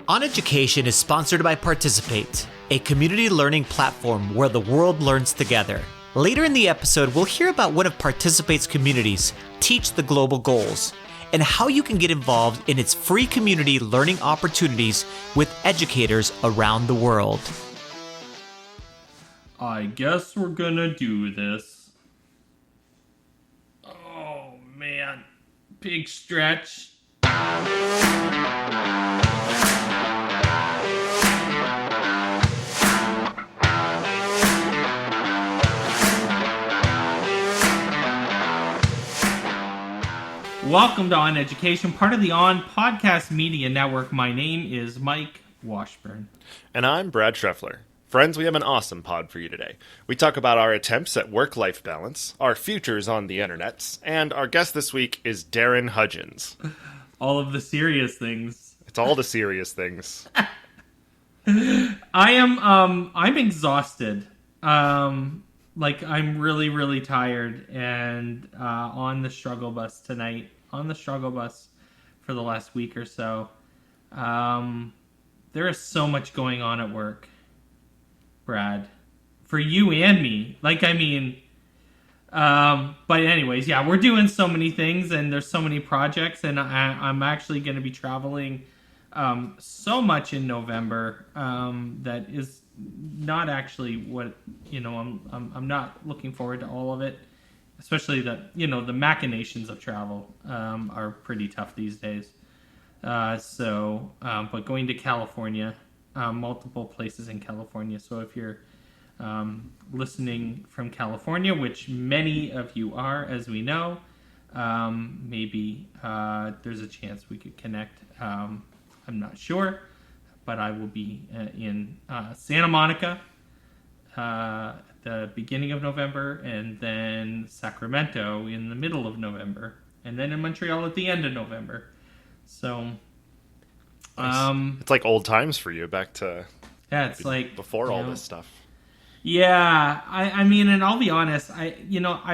OnEducation is sponsored by Participate, a community learning platform where the world learns together. Later in the episode, we'll hear about one of Participate's communities, Teach the Global Goals, and how you can get involved in its free community learning opportunities with educators around the world. I guess we're gonna do this. Oh man, big stretch. Welcome to On Education, part of the On Podcast Media Network. My name is Mike Washburn. And I'm Brad Schreffler. Friends, we have an awesome pod for you today. We talk about our attempts at work-life balance, our futures on the internets, and our guest this week is Darren Hudgins. All of the serious things. It's all the serious things. I'm exhausted. I'm really, really tired and on the struggle bus tonight. On the struggle bus for the last week or so. There is so much going on at work, Brad. For you and me. But anyways, yeah, we're doing so many things and there's so many projects, and I'm actually going to be traveling so much in November that is not actually what, I'm not looking forward to all of it. Especially the machinations of travel are pretty tough these days. But going to California, multiple places in California. So if you're listening from California, which many of you are, as we know, maybe there's a chance we could connect. I'm not sure, but I will be in Santa Monica the beginning of November, and then Sacramento in the middle of November, and then in Montreal at the end of November. So, it's like old times for you, back to it's like before all this stuff. Yeah, I mean, and I'll be honest, I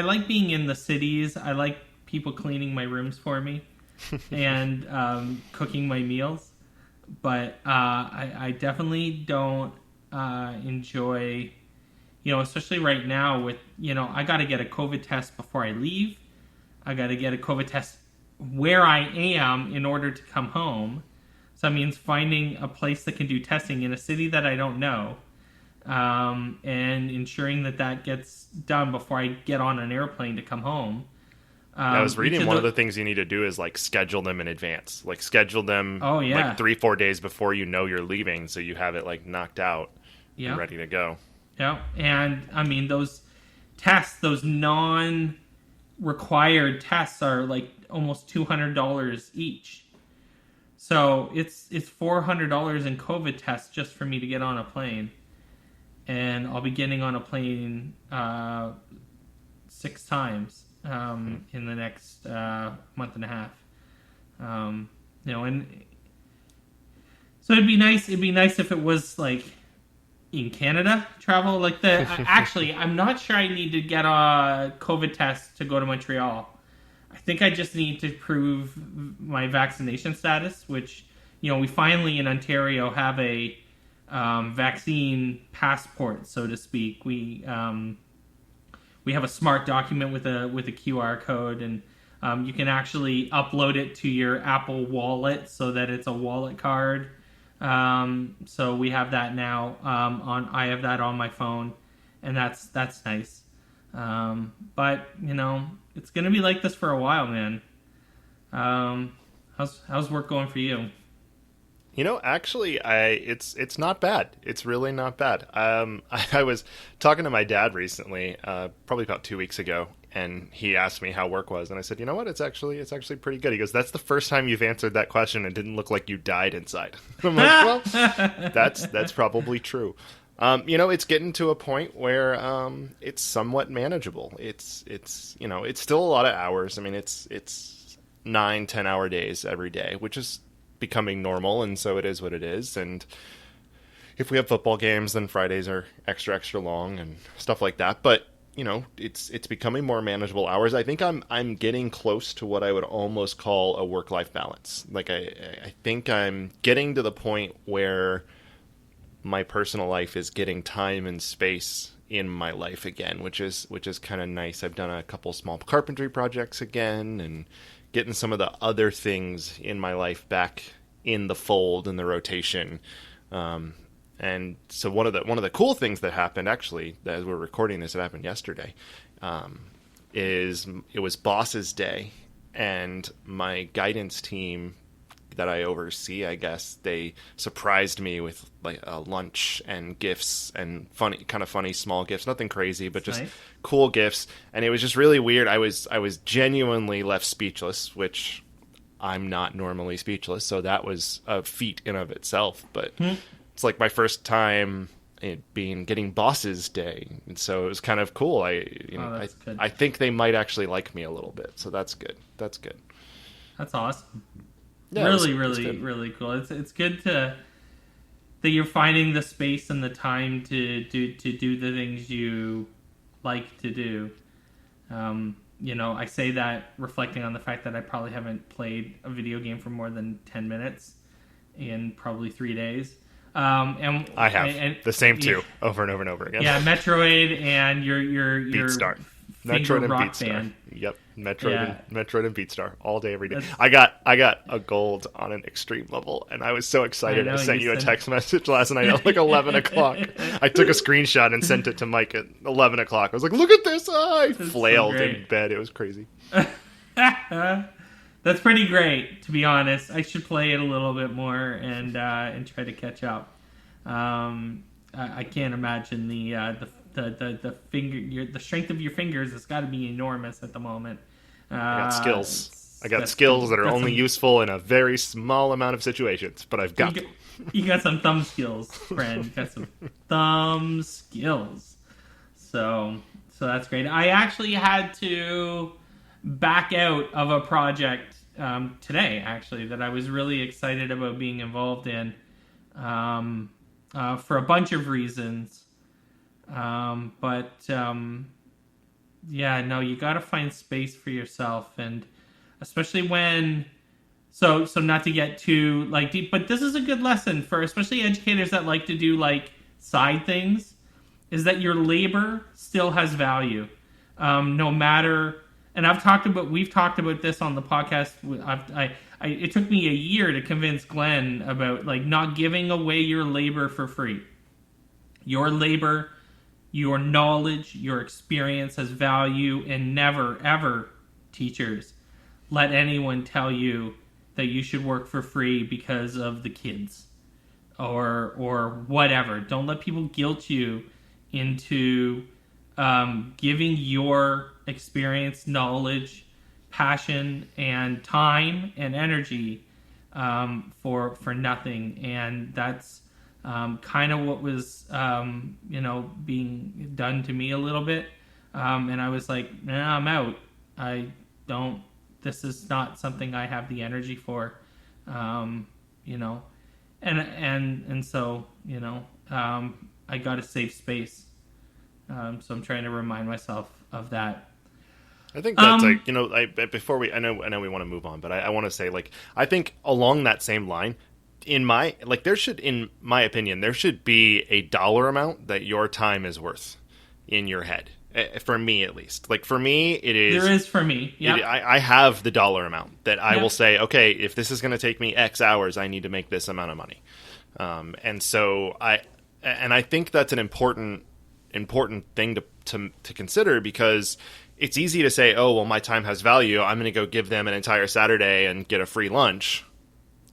like being in the cities. I like people cleaning my rooms for me and cooking my meals, but I definitely don't enjoy. Especially right now with, I got to get a COVID test before I leave. I got to get a COVID test where I am in order to come home. So that means finding a place that can do testing in a city that I don't know, and ensuring that gets done before I get on an airplane to come home. I was reading one of the things you need to do is schedule them in advance. Schedule them 3-4 days before you're leaving, so you have it knocked out and ready to go. Yeah, and I mean those tests, those non-required tests are almost $200 each. So it's $400 in COVID tests just for me to get on a plane, and I'll be getting on a plane 6 times in the next month and a half. And so it'd be nice. It'd be nice if it was in Canada travel, actually, I'm not sure I need to get a COVID test to go to Montreal. I think I just need to prove my vaccination status, which, we finally in Ontario have a vaccine passport, so to speak. We have a smart document with a QR code, and you can actually upload it to your Apple Wallet so that it's a wallet card. So we have that now. I have that on my phone, and that's nice. But it's gonna be like this for a while, man. How's work going for you? Actually, it's not bad. It's really not bad. I was talking to my dad recently, probably about 2 weeks ago, and he asked me how work was, and I said, you know what, it's actually pretty good. He goes, that's the first time you've answered that question and didn't look like you died inside. I'm like, well, that's probably true. It's getting to a point where it's somewhat manageable. It's still a lot of hours. I mean, it's 9-10 hour days every day, which is becoming normal, and so it is what it is. And if we have football games, then Fridays are extra long and stuff like that. But it's becoming more manageable hours. I think I'm getting close to what I would almost call a work-life balance. Like I think I'm getting to the point where my personal life is getting time and space in my life again, which is kind of nice. I've done a couple small carpentry projects again, and getting some of the other things in my life back in the fold, in the rotation. And so one of the cool things that happened, actually, as we're recording this, it happened yesterday, is it was Boss's Day, and my guidance team that I oversee, I guess, they surprised me with like a lunch and gifts and funny small gifts, nothing crazy, but just nice. Cool gifts. And it was just really weird. I was genuinely left speechless, which I'm not normally speechless, so that was a feat in of itself. But it's like my first time getting Boss's Day, and so it was kind of cool. I think they might actually like me a little bit, so that's good. That's awesome. Yeah, really cool. It's good that you're finding the space and the time to do the things you like to do. I say that reflecting on the fact that I probably haven't played a video game for more than 10 minutes in probably 3 days. And I have the same two over and over and over again. Yeah, Metroid and your Beatstar. Metroid and rock Beatstar. band. Yep, Metroid and Beatstar all day, every day. I got a gold on an extreme level, and I was so excited. I sent you a text message last night at like 11 o'clock. I took a screenshot and sent it to Mike at 11 o'clock. I was like, "Look at this!" I flailed in bed. It was crazy. That's pretty great, to be honest. I should play it a little bit more and try to catch up. I can't imagine the strength of your fingers has got to be enormous at the moment. I got skills. That are only useful in a very small amount of situations, but I've got them. You got some thumb skills, friend. You got some thumb skills. So that's great. I actually had to back out of a project today, actually, that I was really excited about being involved in for a bunch of reasons. You got to find space for yourself, and especially when, so not to get too like deep, but this is a good lesson for especially educators that like to do like side things, is that your labor still has value, no matter. And we've talked about this on the podcast. It took me a year to convince Glenn about like not giving away your labor for free. Your labor, your knowledge, your experience has value, and never, ever, teachers, let anyone tell you that you should work for free because of the kids or whatever. Don't let people guilt you into giving your experience, knowledge, passion, and time and energy for nothing. And that's kind of what was being done to me a little bit, and I was like, nah, I'm out. This is not something I have the energy for, and so I got to save space, so I'm trying to remind myself of that. I think that's before I know we want to move on, but I want to say, like, I think along that same line, in my opinion, there should be a dollar amount that your time is worth in your head. For me, at least. Like, for me, it is. There is for me. Yeah. I have the dollar amount that I will say, okay, if this is going to take me X hours, I need to make this amount of money. And so I think that's an important thing to consider, because it's easy to say, oh, well, my time has value. I'm going to go give them an entire Saturday and get a free lunch.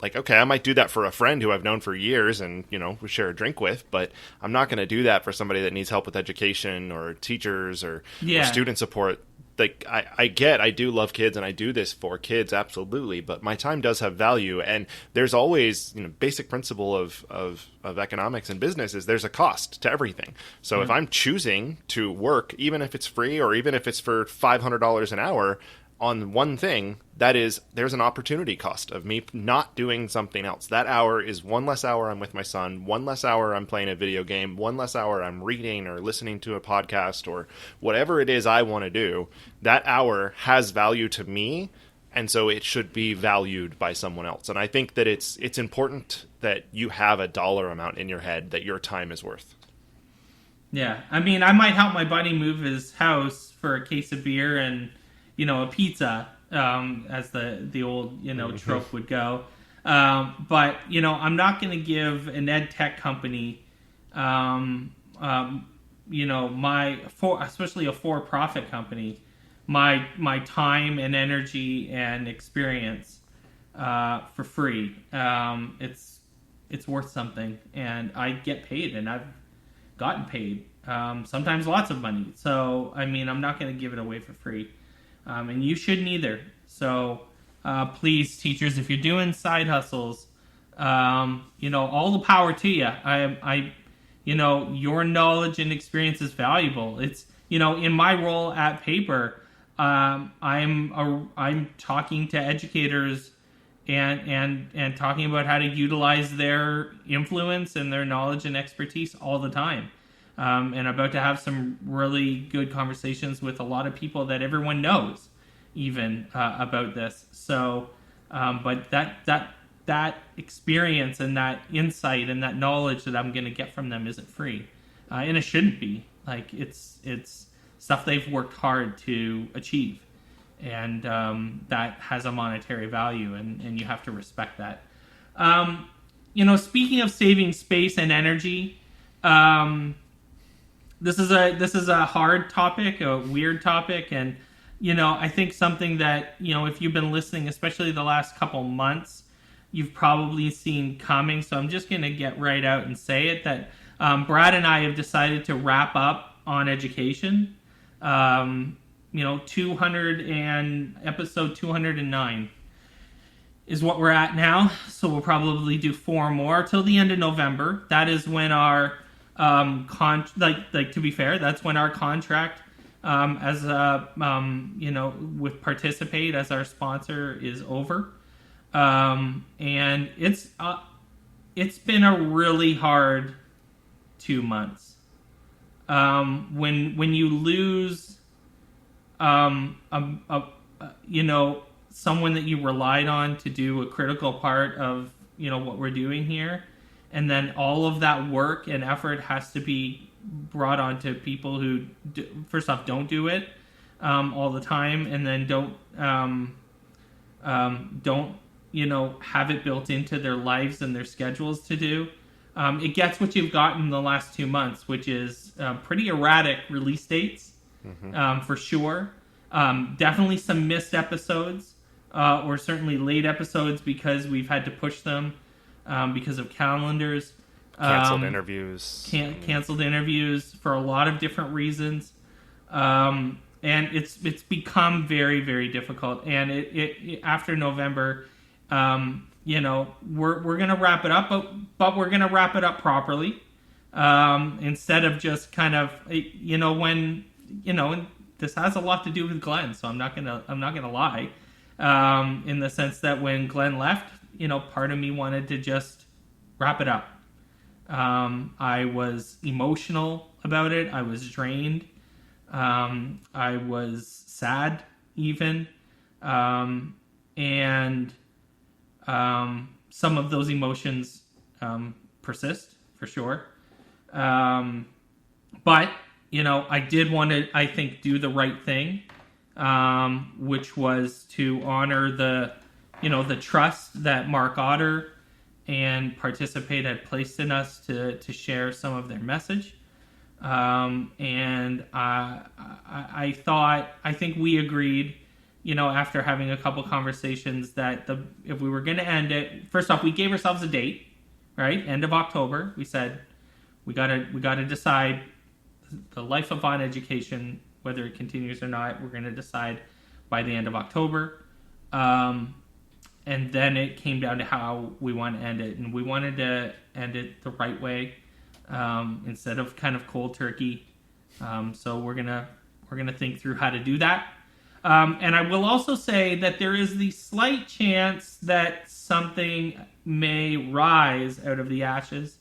Like, okay, I might do that for a friend who I've known for years and, we share a drink with, but I'm not going to do that for somebody that needs help with education or teachers or student support. Like, I do love kids and I do this for kids, absolutely, but my time does have value, and there's always, basic principle of economics and business is there's a cost to everything. So if I'm choosing to work, even if it's free or even if it's for $500 an hour, on one thing, that is, there's an opportunity cost of me not doing something else. That hour is one less hour I'm with my son, one less hour I'm playing a video game, one less hour I'm reading or listening to a podcast or whatever it is I want to do. That hour has value to me, and so it should be valued by someone else. And I think that it's important that you have a dollar amount in your head that your time is worth. Yeah, I mean, I might help my buddy move his house for a case of beer and, a pizza, as the old, trope would go. But, I'm not going to give an ed tech company, especially a for-profit company, my time and energy and experience for free. It's worth something, and I get paid, and I've gotten paid, sometimes lots of money. So, I mean, I'm not going to give it away for free. And you shouldn't either. So, please, teachers, if you're doing side hustles, all the power to you. Your knowledge and experience is valuable. It's, in my role at Paper, I'm talking to educators and talking about how to utilize their influence and their knowledge and expertise all the time. And about to have some really good conversations with a lot of people that everyone knows, even about this. So, but that experience and that insight and that knowledge that I'm going to get from them isn't free, and it shouldn't be. Like it's stuff they've worked hard to achieve, and that has a monetary value, and you have to respect that. Speaking of saving space and energy. This is a hard topic, a weird topic, and I think something that if you've been listening, especially the last couple months, you've probably seen coming. So I'm just going to get right out and say it that Brad and I have decided to wrap up OnEducation. 200 episode 209 is what we're at now. So we'll probably do 4 more till the end of November. That is when our to be fair, that's when our contract with Participate as our sponsor is over. And it's been a really hard 2 months. When you lose someone that you relied on to do a critical part of what we're doing here, and then all of that work and effort has to be brought onto people who first off don't do it all the time, and then don't have it built into their lives and their schedules to do. It gets what you've gotten the last 2 months, which is pretty erratic release dates, for sure. Definitely some missed episodes, or certainly late episodes because we've had to push them because of calendars. Canceled interviews. Canceled interviews for a lot of different reasons. And it's become very, very difficult. And it after November, we're going to wrap it up, but we're going to wrap it up properly. Instead of just kind of, when, this has a lot to do with Glenn, so I'm not going to lie. In the sense that when Glenn left, part of me wanted to just wrap it up. I was emotional about it. I was drained. I was sad even. And some of those emotions persist for sure. But, I did want to, I think, do the right thing, which was to honor the trust that Mark Otter and Participate had placed in us to share some of their message. And I think we agreed, after having a couple conversations that if we were going to end it, first off, we gave ourselves a date, right? End of October. We said, we gotta decide the life of OnEducation, whether it continues or not. We're going to decide by the end of October. And then it came down to how we want to end it. And we wanted to end it the right way, instead of kind of cold turkey. So we're gonna think through how to do that. And I will also say that there is the slight chance that something may rise out of the ashes.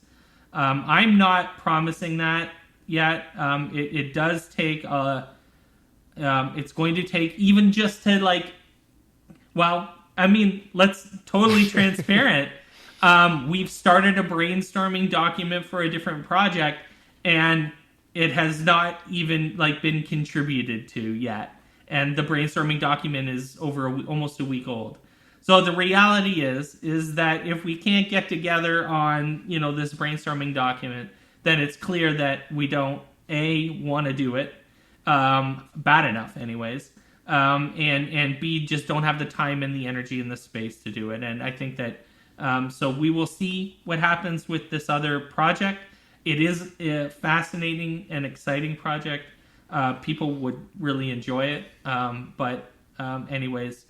I'm not promising that yet. It does take it's going to take even just to let's totally transparent. We've started a brainstorming document for a different project, and it has not even been contributed to yet. And the brainstorming document is almost a week old. So the reality is that if we can't get together on, this brainstorming document, then it's clear that we don't want to do it, bad enough anyways, and B, just don't have the time and the energy and the space to do it. And I think that so we will see what happens with this other project. It is a fascinating and exciting project. People would really enjoy it. But anyways,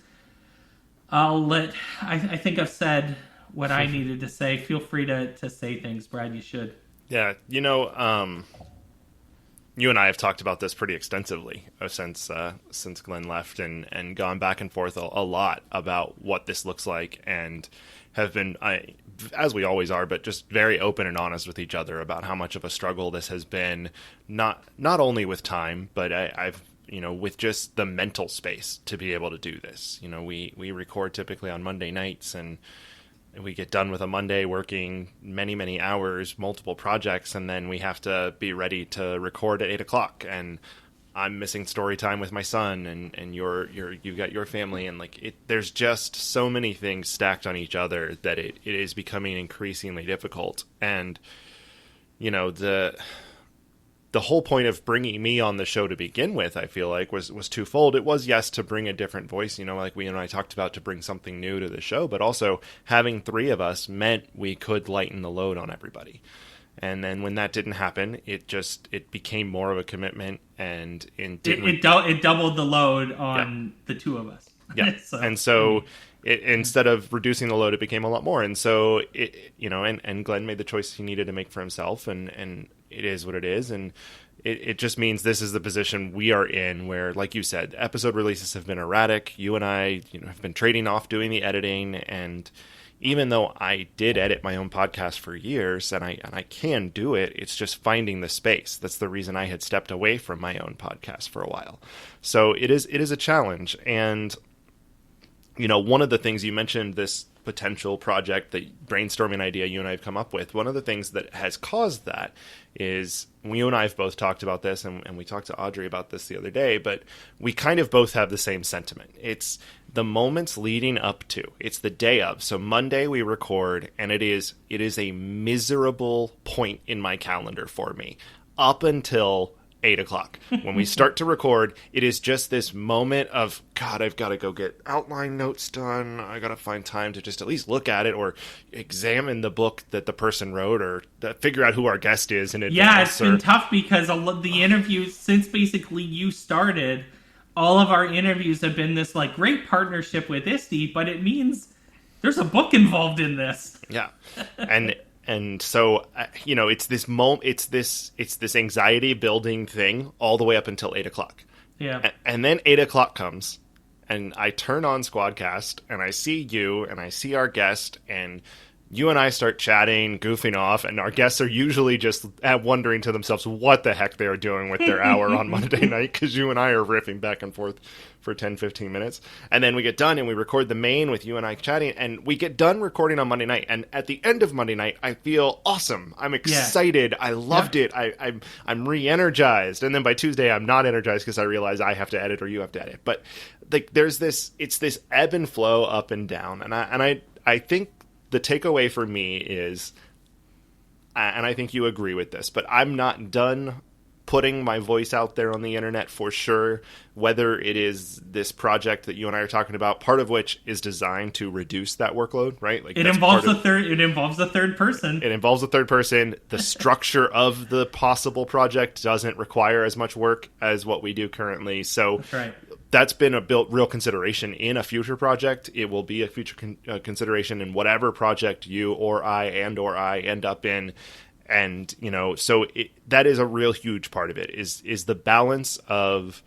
I think I've said what I needed to say. Feel free to say things, Brad. You should. Yeah. You and I have talked about this pretty extensively since Glenn left, and gone back and forth a lot about what this looks like, and have been, as we always are, but just very open and honest with each other about how much of a struggle this has been, not only with time, but I've with just the mental space to be able to do this. We record typically on Monday nights, and we get done with a Monday working many, many hours, multiple projects, and then we have to be ready to record at 8:00. And I'm missing story time with my son, and you've got your family, and there's just so many things stacked on each other that it is becoming increasingly difficult. And the whole point of bringing me on the show to begin with, I feel like, was twofold. It was, yes, to bring a different voice, like we and I talked about, to bring something new to the show, but also having three of us meant we could lighten the load on everybody. And then when that didn't happen, it became more of a commitment, and it doubled the load on the two of us. Yeah. So instead of reducing the load, it became a lot more. And so and Glenn made the choice he needed to make for himself, and it is what it is. And it just means this is the position we are in, where, like you said, episode releases have been erratic. You and I, have been trading off doing the editing, and even though I did edit my own podcast for years, and I can do it, it's just finding the space. That's the reason I had stepped away from my own podcast for a while. So it is a challenge. And one of the things you mentioned, this potential project, the brainstorming idea you and I have come up with, one of the things that has caused that is, you and I have both talked about this, and we talked to Audrey about this the other day, but we kind of both have the same sentiment. It's the moments leading up to, it's the day of. So Monday we record, and it is a miserable point in my calendar for me up until 8:00. When we start to record, it is just this moment of, God, I've got to go get outline notes done. I got to find time to just at least look at it, or examine the book that the person wrote, or figure out who our guest is in advance. Yeah, it's been tough because the interviews, since basically you started, all of our interviews have been this great partnership with ISTE, but it means there's a book involved in this. Yeah. And so, it's this it's this anxiety building thing all the way up until 8:00. Yeah. And then 8:00 comes, and I turn on Squadcast, and I see you, and I see our guest, and you and I start chatting, goofing off, and our guests are usually just wondering to themselves what the heck they're doing with their hour on Monday night, because you and I are riffing back and forth for 10, 15 minutes. And then we get done, and we record the main with you and I chatting, and we get done recording on Monday night. And at the end of Monday night, I feel awesome. I'm excited. Yeah. I loved it. I'm re-energized. And then by Tuesday, I'm not energized because I realize I have to edit or you have to edit. But there's it's this ebb and flow, up and down. And I think the takeaway for me is, and I think you agree with this, but I'm not done putting my voice out there on the internet for sure, whether it is this project that you and I are talking about, part of which is designed to reduce that workload, right? It involves a third person. It involves a third person. The structure of the possible project doesn't require as much work as what we do currently. So that's right. That's been a real consideration in a future project. It will be a future consideration in whatever project you or I end up in. And, so that is a real huge part of it, is the balance of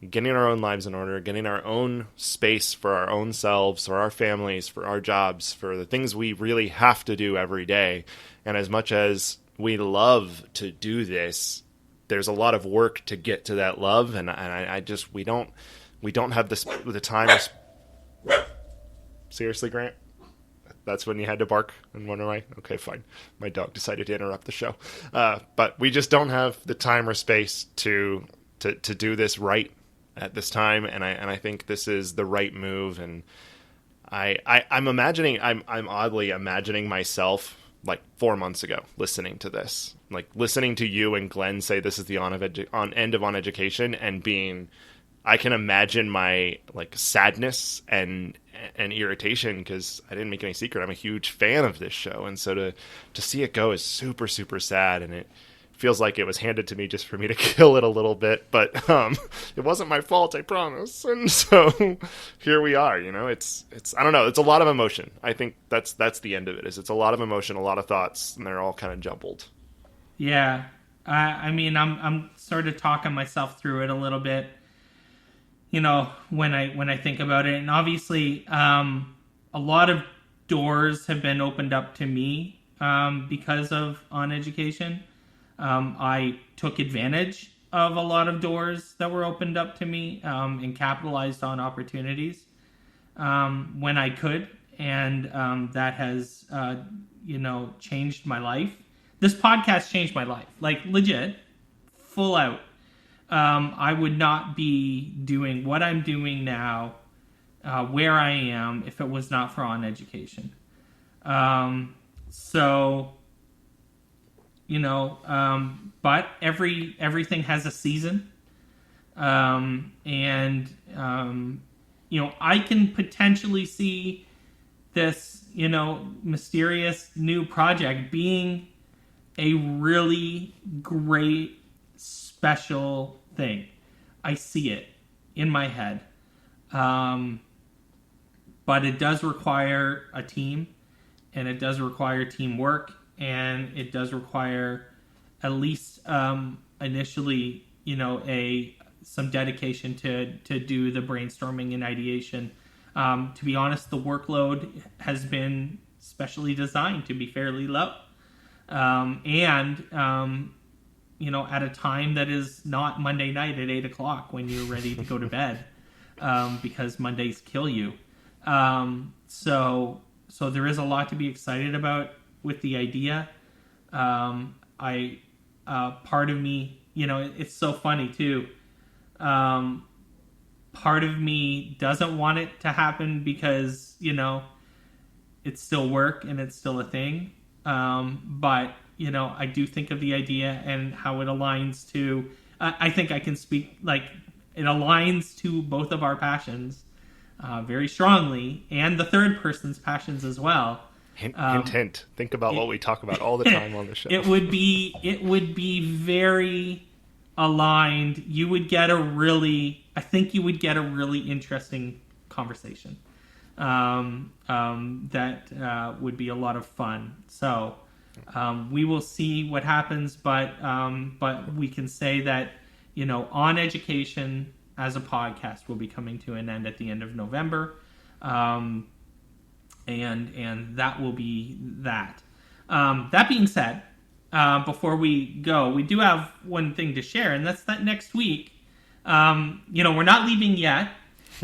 getting our own lives in order, getting our own space for our own selves, for our families, for our jobs, for the things we really have to do every day. And as much as we love to do this, there's a lot of work to get to that love. And I just, we don't have the time. Seriously, Grant? That's when you had to bark and wonder why? Okay, fine. My dog decided to interrupt the show. But we just don't have the time or space to do this right at this time. And I think this is the right move. And I'm oddly imagining myself like 4 months ago listening to this, like listening to you and Glenn say this is the end of OnEducation, and being, I can imagine my like sadness and irritation, because I didn't make any secret, I'm a huge fan of this show, and so to see it go is super, super sad, and it feels like it was handed to me just for me to kill it a little bit, but it wasn't my fault, I promise. And so here we are. It's I don't know, it's a lot of emotion. I think that's the end of it. It's a lot of emotion, a lot of thoughts, and they're all kind of jumbled. Yeah, I mean, I'm sort of talking myself through it a little bit. When I think about it, and obviously, a lot of doors have been opened up to me because of OnEducation. I took advantage of a lot of doors that were opened up to me and capitalized on opportunities when I could, and that has changed my life. This podcast changed my life, like legit, full out. I would not be doing what I'm doing now, where I am, if it was not for OnEducation. But everything has a season. I can potentially see this, mysterious new project being a really great, special thing. I see it in my head. But it does require a team, and it does require teamwork, and it does require at least initially, some dedication to do the brainstorming and ideation. To be honest, the workload has been specially designed to be fairly low. At a time that is not Monday night at 8:00 when you're ready to go to bed, because Mondays kill you. So there is a lot to be excited about with the idea. Part of me, it's so funny too. Part of me doesn't want it to happen because, it's still work and it's still a thing. But I do think of the idea and how it aligns to, I think I can speak, like, it aligns to both of our passions very strongly, and the third person's passions as well. Hint. Think about what we talk about all the time on the show. It would be very aligned. You would get a really interesting conversation. That would be a lot of fun. So we will see what happens, but we can say that OnEducation as a podcast will be coming to an end at the end of November, and that will be that. That being said, before we go, we do have one thing to share, and that's that next week. We're not leaving yet,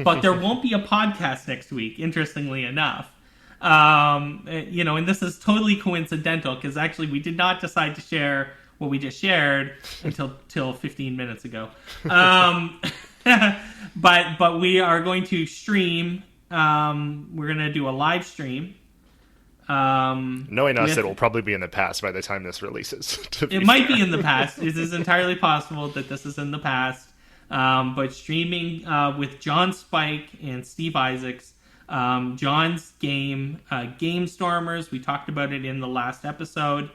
but there won't be a podcast next week, interestingly enough. And this is totally coincidental, because actually we did not decide to share what we just shared until 15 minutes ago. But we are going to stream. We're going to do a live stream. Knowing us, it'll probably be in the past by the time this releases. It might be in the past. It is entirely possible that this is in the past. But streaming with John Spike and Steve Isaacs. John's game, Game Stormers. We talked about it in the last episode.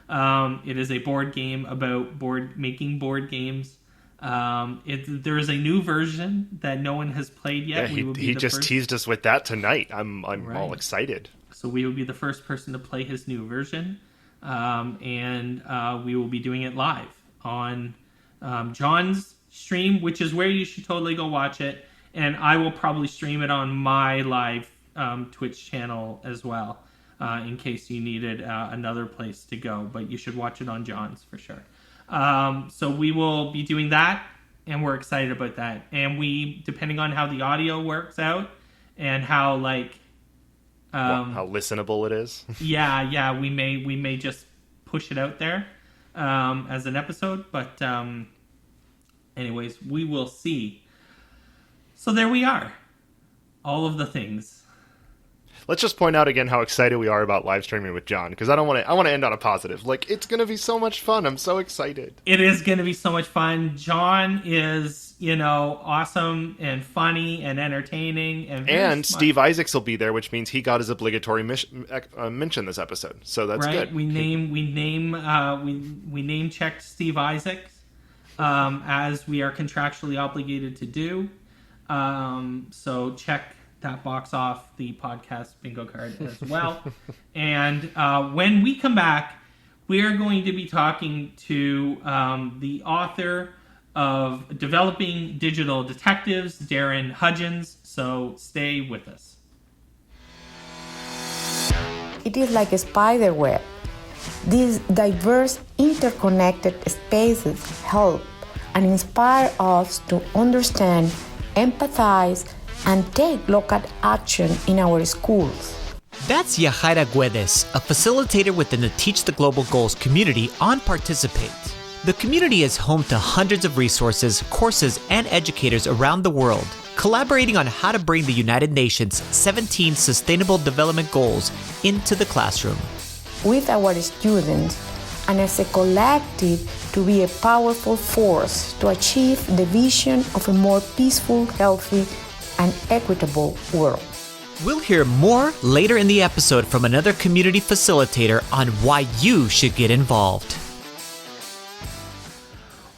It is a board game about making board games. There is a new version that no one has played yet. Yeah, he just teased us with that tonight. I'm right. all excited. So we will be the first person to play his new version, and we will be doing it live on John's stream, which is where you should totally go watch it. And I will probably stream it on my live Twitch channel as well, in case you needed another place to go. But you should watch it on John's for sure. So we will be doing that, and we're excited about that. And we, depending on how the audio works out and how how listenable it is. yeah, we may just push it out there as an episode. But anyways, we will see. So there we are. All of the things. Let's just point out again how excited we are about live streaming with John, because I want to end on a positive. Like, it's going to be so much fun. I'm so excited. It is going to be so much fun. John is, awesome and funny and entertaining and Steve Isaacs will be there, which means he got his obligatory mention this episode. So that's right. good. We name checked Steve Isaacs as we are contractually obligated to do. So check that box off the podcast bingo card as well. And when we come back, we are going to be talking to the author of Developing Digital Detectives, Darren Hudgins. So stay with us. It is like a spider web. These diverse, interconnected spaces help and inspire us to understand, empathize, and take local action in our schools. That's Yajaira Guedes, a facilitator within the Teach the Global Goals community on Participate. The community is home to hundreds of resources, courses, and educators around the world, collaborating on how to bring the United Nations 17 Sustainable Development Goals into the classroom. With our students, and as a collective to be a powerful force to achieve the vision of a more peaceful, healthy, and equitable world. We'll hear more later in the episode from another community facilitator on why you should get involved.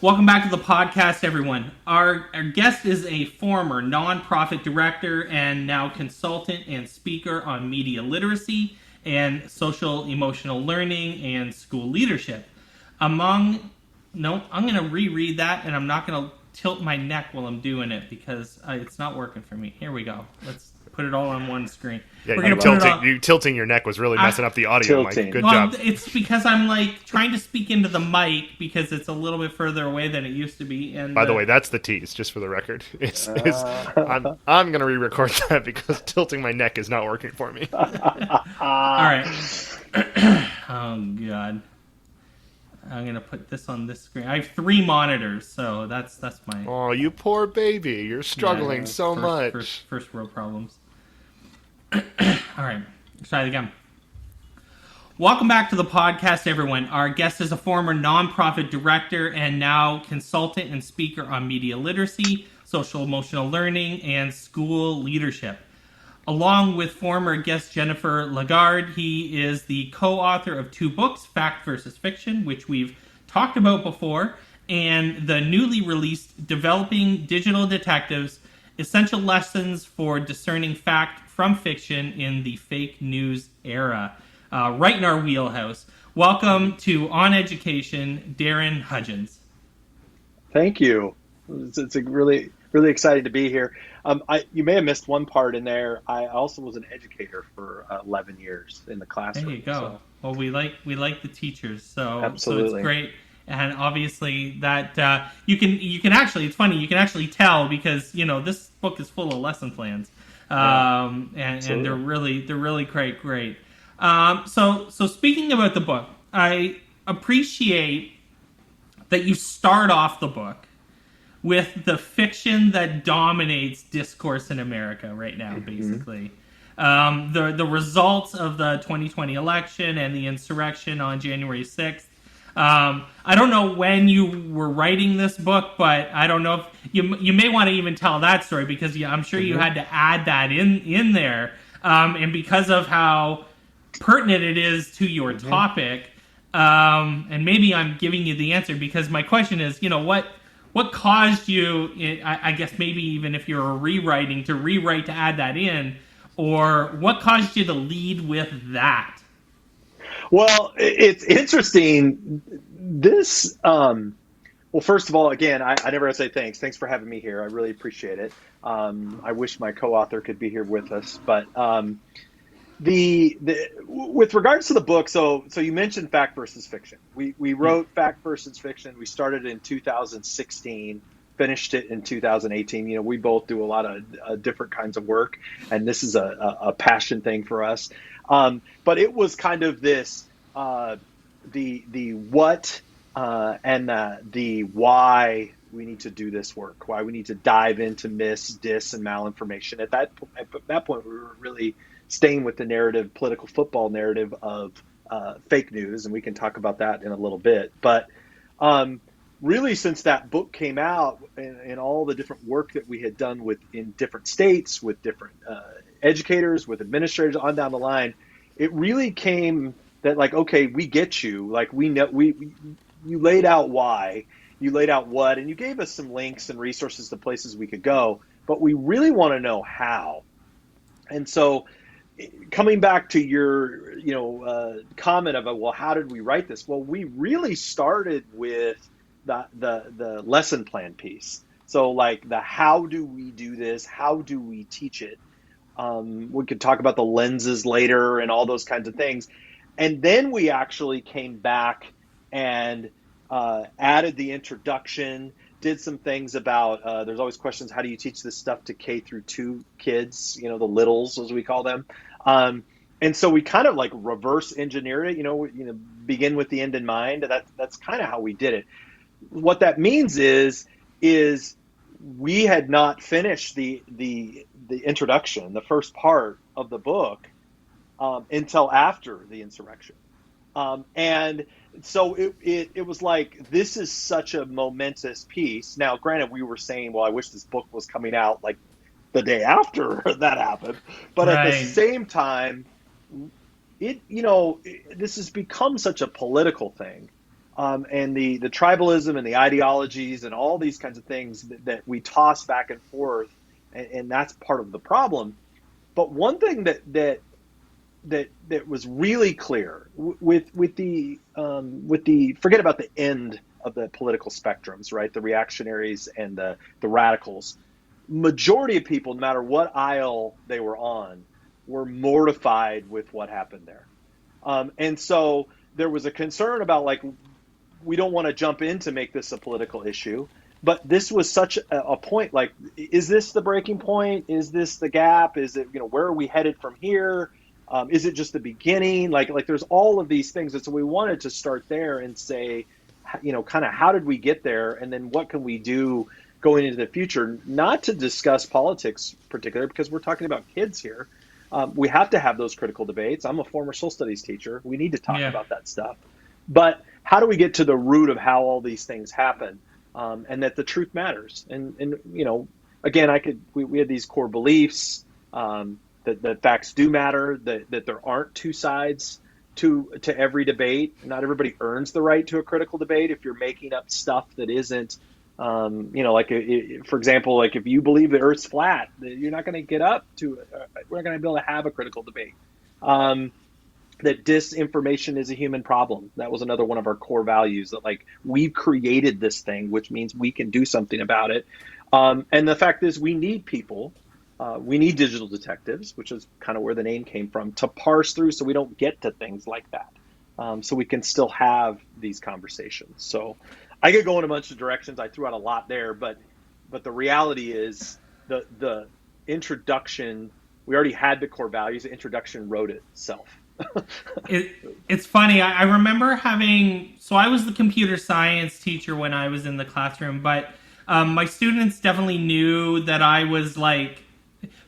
Welcome back to the podcast, everyone. Our guest is a former nonprofit director and now consultant and speaker on media literacy and social emotional learning and school leadership. I'm going to reread that, and I'm not going to tilt my neck while I'm doing it because it's not working for me. Here we go. Let's put it all on one screen. Yeah, tilting your neck was really messing up the audio, Mike. Good job. It's because I'm trying to speak into the mic because it's a little bit further away than it used to be. And by the way, that's the tease, just for the record. I'm going to re-record that because tilting my neck is not working for me. All right. Oh God. I'm going to put this on this screen. I have 3 monitors, so that's my... Oh, you poor baby. You're struggling so much. First world problems. All right. Let's try it again. Welcome back to the podcast, everyone. Our guest is a former nonprofit director and now consultant and speaker on media literacy, social emotional learning, and school leadership. Along with former guest Jennifer LaGarde, he is the co-author of 2 books, Fact versus Fiction, which we've talked about before, and the newly released Developing Digital Detectives, Essential Lessons for Discerning Fact from Fiction in the Fake News Era. Right in our wheelhouse. Welcome to OnEducation, Darren Hudgins. Thank you. It's a really excited to be here. You may have missed one part in there. I also was an educator for 11 years in the classroom. There you go. So. Well, we like the teachers, so absolutely. So it's great. And obviously that you can actually, it's funny, you can actually tell because this book is full of lesson plans, and they're really great. So speaking about the book, I appreciate that you start off the book with the fiction that dominates discourse in America right now, basically. The results of the 2020 election and the insurrection on January 6th. I don't know when you were writing this book, but I don't know if you may want to even tell that story because I'm sure you had to add that in there. And because of how pertinent it is to your topic, and maybe I'm giving you the answer because my question is, what caused you, I guess maybe even if you're rewriting, to rewrite to add that in, or what caused you to lead with that? Well, it's interesting. This, when Well, first of all, again, I never say thanks. Thanks for having me here. I really appreciate it. I wish my co-author could be here with us, but the with regards to the book, so you mentioned fact versus fiction. We wrote fact versus fiction. We started in 2016, finished it in 2018. We both do a lot of different kinds of work, and this is a passion thing for us. But it was kind of this the what and the why we need to do this work, why we need to dive into mis, dis, and malinformation. At that point, we were really staying with the narrative, political football narrative of fake news, and we can talk about that in a little bit. But really, since that book came out and all the different work that we had done in different states, with different educators, with administrators on down the line, it really came that, like, okay, we get you. Like, we know, you laid out why, you laid out what, and you gave us some links and resources to places we could go, but we really want to know how. And so, coming back to your comment of, well, how did we write this? Well, we really started with the lesson plan piece. So, like, the how do we do this? How do we teach it? We could talk about the lenses later and all those kinds of things. And then we actually came back and added the introduction, did some things about, there's always questions, how do you teach this stuff to K through 2 kids, the littles, as we call them. And so we kind of like reverse engineer it, begin with the end in mind. That's kind of how we did it. What that means is we had not finished the introduction, the first part of the book, until after the insurrection. And so it was like, this is such a momentous piece. Now, granted, we were saying, well, I wish this book was coming out like the day after that happened. But right. At the same time, this has become such a political thing. And the tribalism and the ideologies and all these kinds of things that we toss back and forth, and that's part of the problem. But one thing that was really clear with the forget about the end of the political spectrums, right? The reactionaries and the radicals. Majority of people, no matter what aisle they were on, were mortified with what happened there. And so there was a concern about, like, we don't want to jump in to make this a political issue, but this was such a point, like, is this the breaking point? Is this the gap? Is it, where are we headed from here? Is it just the beginning? Like there's all of these things. And so we wanted to start there and say, kind of how did we get there? And then what can we do going into the future? Not to discuss politics particularly, because we're talking about kids here. We have to have those critical debates. I'm a former social studies teacher. We need to talk about that stuff. But how do we get to the root of how all these things happen? And that the truth matters. And again, we had these core beliefs, that facts do matter, that there aren't two sides to every debate. Not everybody earns the right to a critical debate. If you're making up stuff that isn't, for example, like if you believe the Earth's flat, you're not going to get up to, we're not going to be able to have a critical debate. That disinformation is a human problem. That was another one of our core values, that, like, we've created this thing, which means we can do something about it. And the fact is, we need people. We need digital detectives, which is kind of where the name came from, to parse through so we don't get to things like that. So we can still have these conversations. So I could go in a bunch of directions. I threw out a lot there, but the reality is the introduction, we already had the core values. The introduction wrote itself. It's funny. I remember so I was the computer science teacher when I was in the classroom, but my students definitely knew that I was, like,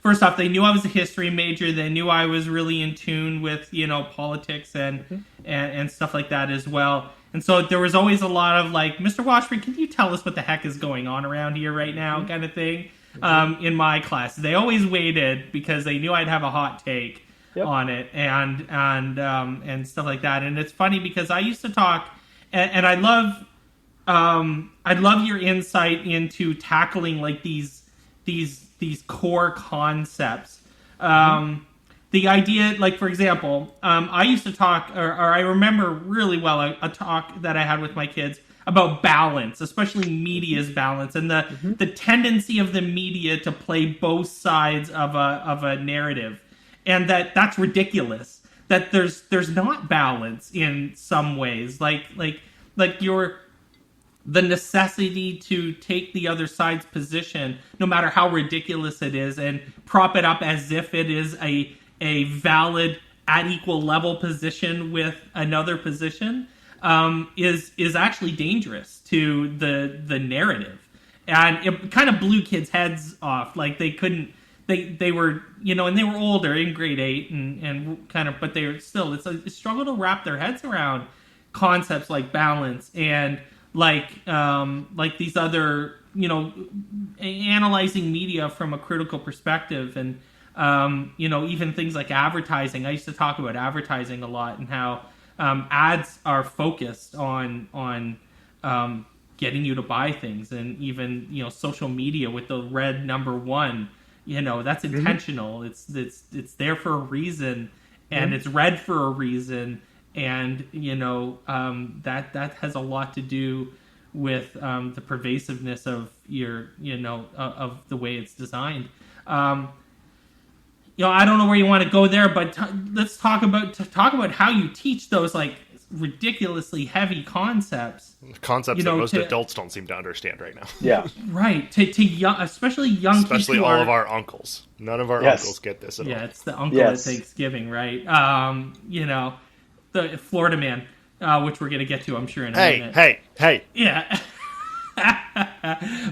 first off, they knew I was a history major. They knew I was really in tune with, politics and stuff like that as well. And so there was always a lot of, like, Mr. Washburn, can you tell us what the heck is going on around here right now, kind of thing, in my class. They always waited because they knew I'd have a hot take on it and stuff like that. And it's funny because I used to talk, and I love your insight into tackling, like, these core concepts. The idea, like, for example, I used to talk, or I remember really well a talk that I had with my kids about balance, especially media's balance, and the tendency of the media to play both sides of a narrative, and that's ridiculous. That there's not balance in some ways, like the necessity to take the other side's position, no matter how ridiculous it is, and prop it up as if it is a valid, at equal level position with another position, is actually dangerous to the narrative. And it kind of blew kids' heads off. Like they couldn't, they were, and they were older in grade 8 and kind of, but they were still, it's a struggle to wrap their heads around concepts like balance and like these other, analyzing media from a critical perspective, and even things like advertising. I used to talk about advertising a lot and how ads are focused on getting you to buy things, and even social media with the red number 1. That's intentional. It's there for a reason, and it's red for a reason. And that has a lot to do with the pervasiveness of your of the way it's designed. I don't know where you want to go there, but let's talk about how you teach those like ridiculously heavy concepts that most adults don't seem to understand right now. Yeah, right. To young, especially young kids, especially all of our uncles. None of our uncles get this at all. Yeah, it's the uncle at Thanksgiving, right? The Florida man, which we're going to get to, I'm sure, in a minute. Hey. Yeah.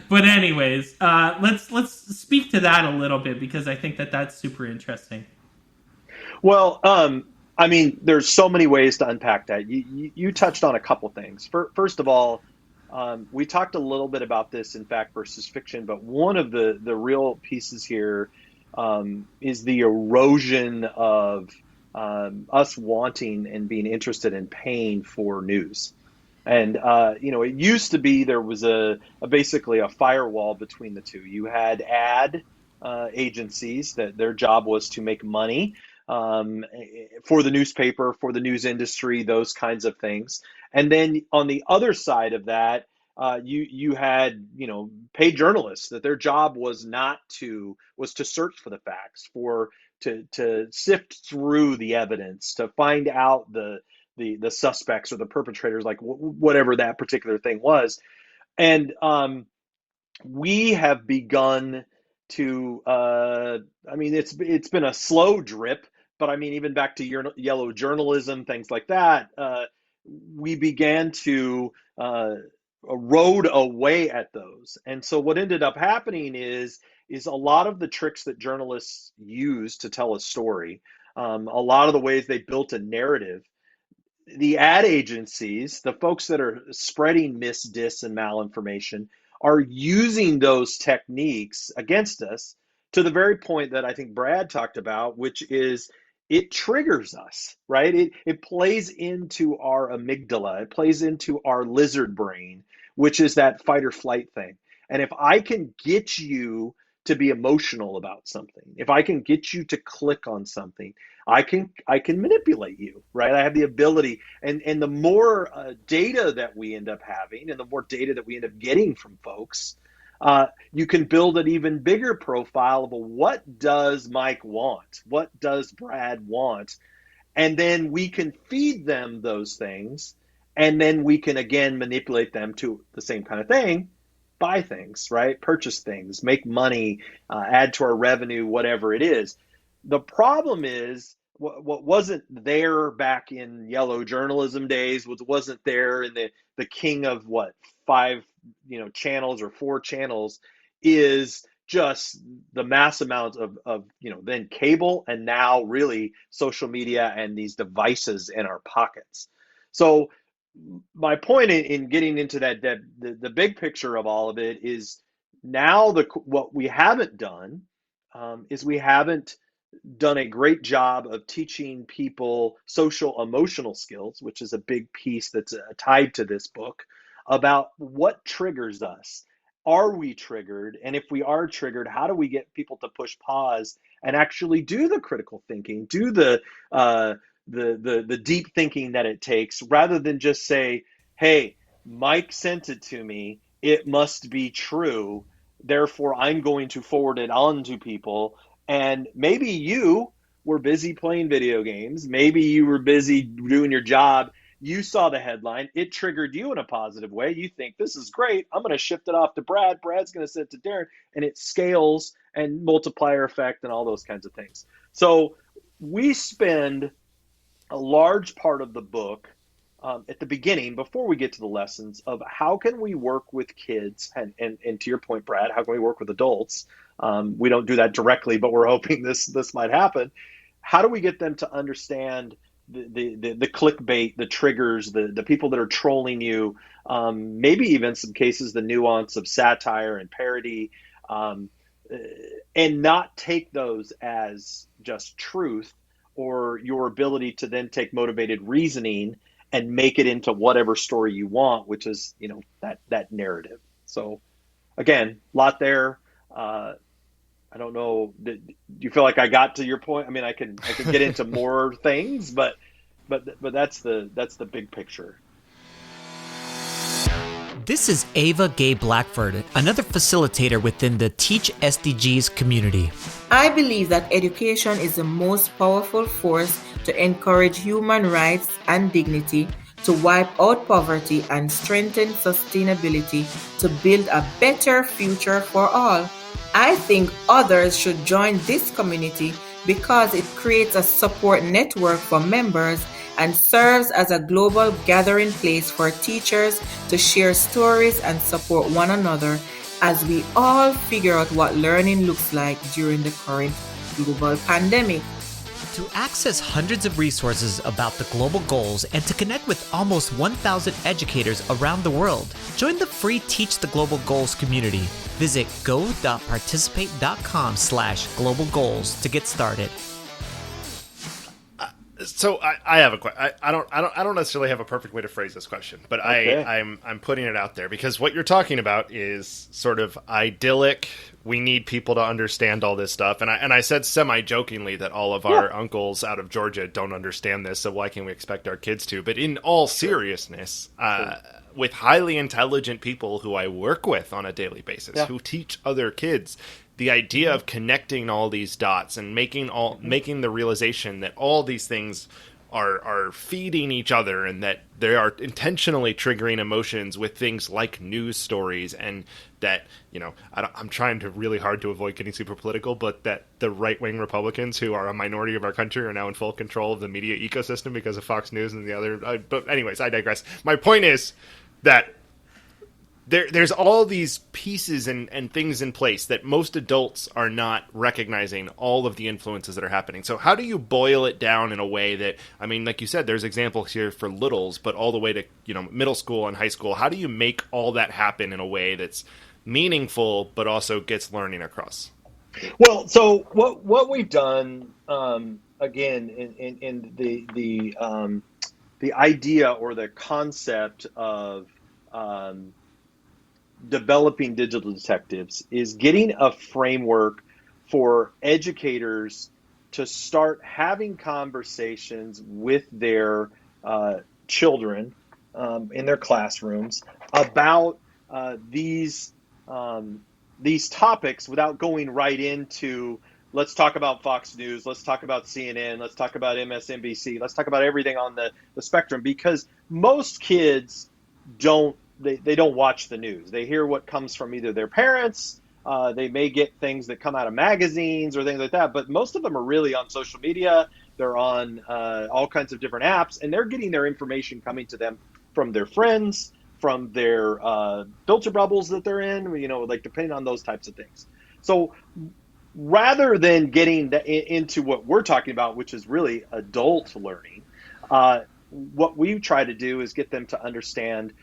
But anyways, let's speak to that a little bit, because I think that's super interesting. Well, there's so many ways to unpack that. You touched on a couple things. First of all, we talked a little bit about this in fact versus fiction, but one of the real pieces here is the erosion of us wanting and being interested in paying for news. And, it used to be there was basically a firewall between the two. You had ad agencies that their job was to make money for the newspaper, for the news industry, those kinds of things. And then on the other side of that, you had, paid journalists that their job was to search for the facts, to sift through the evidence, to find out the suspects or the perpetrators, like whatever that particular thing was. And we have begun to, it's been a slow drip, but even back to yellow journalism, things like that, we began to erode away at those. And so what ended up happening is a lot of the tricks that journalists use to tell a story, a lot of the ways they built a narrative, the ad agencies, the folks that are spreading dis, and malinformation, are using those techniques against us, to the very point that I think Brad talked about, which is it triggers us, right? It plays into our amygdala. It plays into our lizard brain, which is that fight or flight thing. And if I can get you to be emotional about something, if I can get you to click on something, I can manipulate you, right? I have the ability, and the more data that we end up having, and the more data that we end up getting from folks, you can build an even bigger profile of what does Mike want? What does Brad want? And then we can feed them those things, and then we can again manipulate them to the same kind of thing, buy things, right? Purchase things, make money, add to our revenue, whatever it is. The problem is what wasn't there back in yellow journalism days, wasn't there in the king of 5 channels or 4 channels, is just the mass amounts of then cable, and now really social media and these devices in our pockets. So my point in getting into that the big picture of all of it is now what we haven't done is we haven't done a great job of teaching people social emotional skills, which is a big piece that's tied to this book, about what triggers us. Are we triggered? And if we are triggered, how do we get people to push pause and actually do the critical thinking, do the deep thinking that it takes, rather than just say, hey, Mike sent it to me. It must be true. Therefore, I'm going to forward it on to people. And maybe you were busy playing video games. Maybe you were busy doing your job. You saw the headline. It triggered you in a positive way. You think, this is great. I'm going to shift it off to Brad. Brad's going to send it to Darren. And it scales and multiplier effect and all those kinds of things. So we spend a large part of the book at the beginning, before we get to the lessons, of how can we work with kids, and to your point, Brad, how can we work with adults? We don't do that directly, but we're hoping this might happen. How do we get them to understand the clickbait, the triggers, the people that are trolling you, maybe even in some cases the nuance of satire and parody, and not take those as just truth, or your ability to then take motivated reasoning and make it into whatever story you want, which is, that narrative. So again, a lot there. I don't know. Do you feel like I got to your point? I mean, I can get into more things, but that's the big picture. This is Ava Gay Blackford, another facilitator within the Teach SDGs community. I believe that education is the most powerful force to encourage human rights and dignity, to wipe out poverty and strengthen sustainability, to build a better future for all. I think others should join this community because it creates a support network for members and serves as a global gathering place for teachers to share stories and support one another as we all figure out what learning looks like during the current global pandemic. To access hundreds of resources about the global goals and to connect with almost 1,000 educators around the world, join the free Teach the Global Goals community. Visit go.participate.com/global goals to get started. So I have a question. I don't necessarily have a perfect way to phrase this question, but okay. I'm putting it out there because what you're talking about is sort of idyllic. We need people to understand all this stuff, and I said semi-jokingly that all of our uncles out of Georgia don't understand this, so why can we expect our kids to? But in all seriousness, with highly intelligent people who I work with on a daily basis, who teach other kids, the idea of connecting all these dots and making the realization that all these things are feeding each other and that they are intentionally triggering emotions with things like news stories, and that, I'm trying to really hard to avoid getting super political, but that the right-wing Republicans, who are a minority of our country, are now in full control of the media ecosystem because of Fox News and the other. But anyways, I digress. My point is that there's all these pieces and things in place that most adults are not recognizing all of the influences that are happening. So how do you boil it down in a way that, I mean, like you said, there's examples here for littles, but all the way to, middle school and high school. How do you make all that happen in a way that's meaningful, but also gets learning across? Well, so what we've done, again, in the idea or the concept of developing digital detectives is getting a framework for educators to start having conversations with their children in their classrooms about these topics without going right into, let's talk about Fox News, let's talk about CNN, let's talk about MSNBC, let's talk about everything on the spectrum, because most kids don't watch the news. They hear what comes from either their parents, they may get things that come out of magazines or things like that, but most of them are really on social media. They're on all kinds of different apps, and they're getting their information coming to them from their friends, from their filter bubbles that they're in, like depending on those types of things. So rather than getting into what we're talking about, which is really adult learning, what we try to do is get them to understand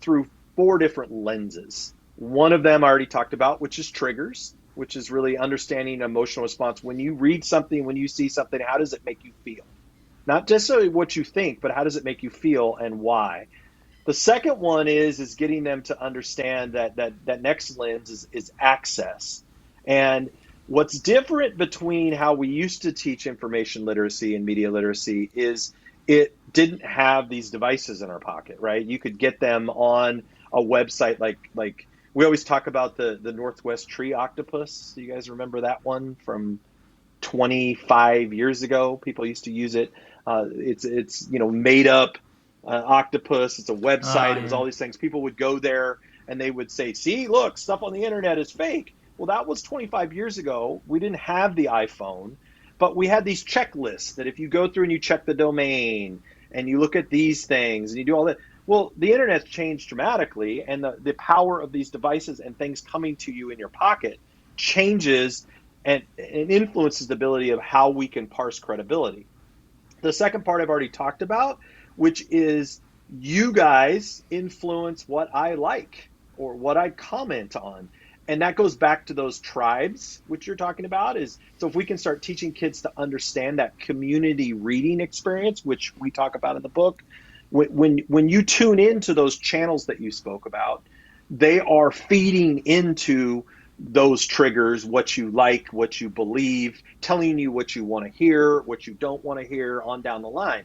through 4 different lenses. One of them I already talked about, which is triggers, which is really understanding emotional response. When you read something, when you see something, how does it make you feel? Not just what you think, but how does it make you feel and why? The second one is getting them to understand that next lens is access. And what's different between how we used to teach information literacy and media literacy is it didn't have these devices in our pocket, right? You could get them on a website like we always talk about the Northwest tree octopus. Do you guys remember that one from 25 years ago? People used to use it. It's made up octopus. It's a website. It was all these things. People would go there and they would say, "See, look, stuff on the internet is fake." Well, that was 25 years ago. We didn't have the iPhone, but we had these checklists that if you go through and you check the domain and you look at these things and you do all that. Well, the internet's changed dramatically, and the power of these devices and things coming to you in your pocket changes and influences the ability of how we can parse credibility. The second part I've already talked about, which is you guys influence what I like or what I comment on. And that goes back to those tribes, which you're talking about. So if we can start teaching kids to understand that community reading experience, which we talk about in the book, when you tune into those channels that you spoke about, they are feeding into those triggers, what you like, what you believe, telling you what you want to hear, what you don't want to hear, on down the line.